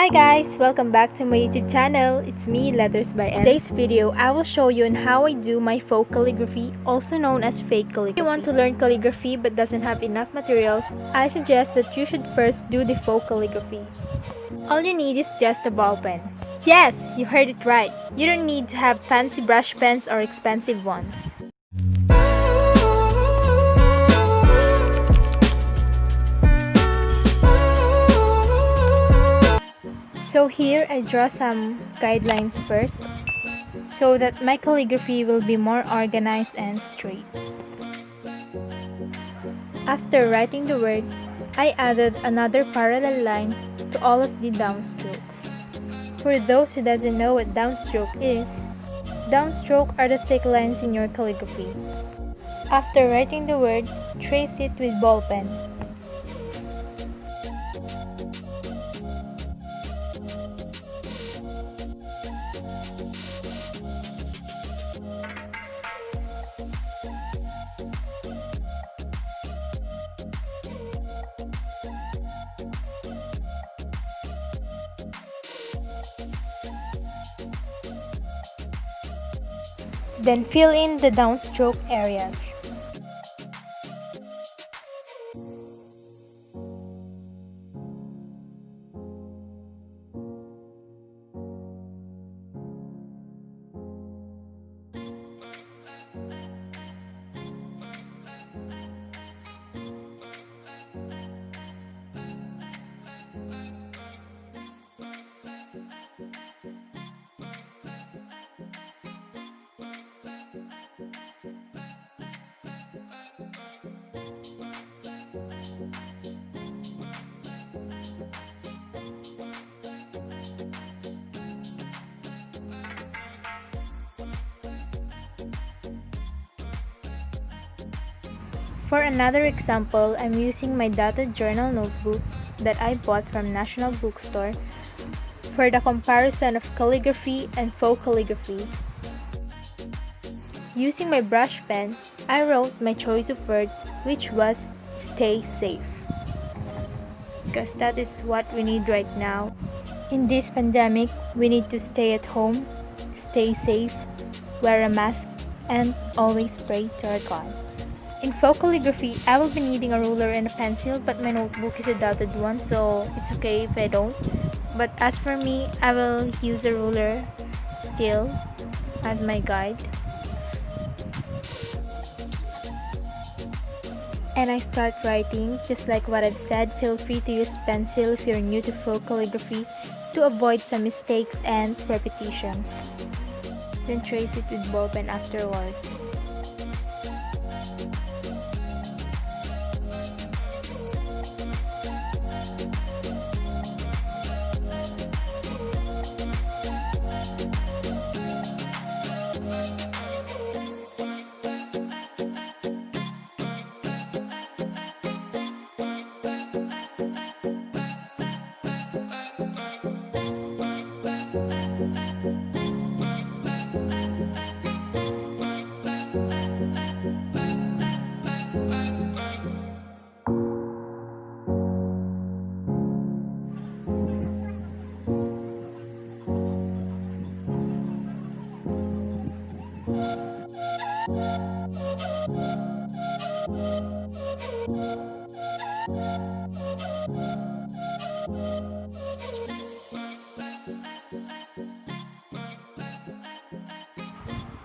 Hi guys! Welcome back to my YouTube channel. It's me, LettersbyN. In today's video, I will show you on how I do my faux calligraphy, also known as fake calligraphy. If you want to learn calligraphy but doesn't have enough materials, I suggest that you should first do the faux calligraphy. All you need is just a ball pen. Yes! You heard it right! You don't need to have fancy brush pens or expensive ones. So here I draw some guidelines first so that my calligraphy will be more organized and straight. After writing the word, I added another parallel line to all of the downstrokes. For those who doesn't know what downstroke is, downstroke are the thick lines in your calligraphy. After writing the word, trace it with ball pen. Then fill in the downstroke areas. For another example, I'm using my dotted journal notebook that I bought from National Bookstore for the comparison of calligraphy and faux calligraphy. Using my brush pen, I wrote my choice of word, which was stay safe. Because that is what we need right now. In this pandemic, we need to stay at home, stay safe, wear a mask, and always pray to our God. In faux calligraphy, I will be needing a ruler and a pencil, but my notebook is a dotted one, so it's okay if I don't. But as for me, I will use a ruler still as my guide. And I start writing. Just like what I've said, feel free to use pencil if you're new to faux calligraphy to avoid some mistakes and repetitions. Then trace it with ball pen afterwards.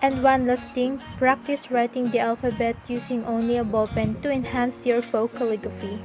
And one last thing, practice writing the alphabet using only a ball pen to enhance your faux calligraphy.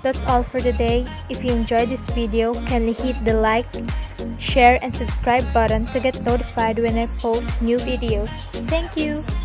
that's all for today. If you enjoyed this video, kindly hit the like, share, and subscribe button to get notified when I post new videos. Thank you!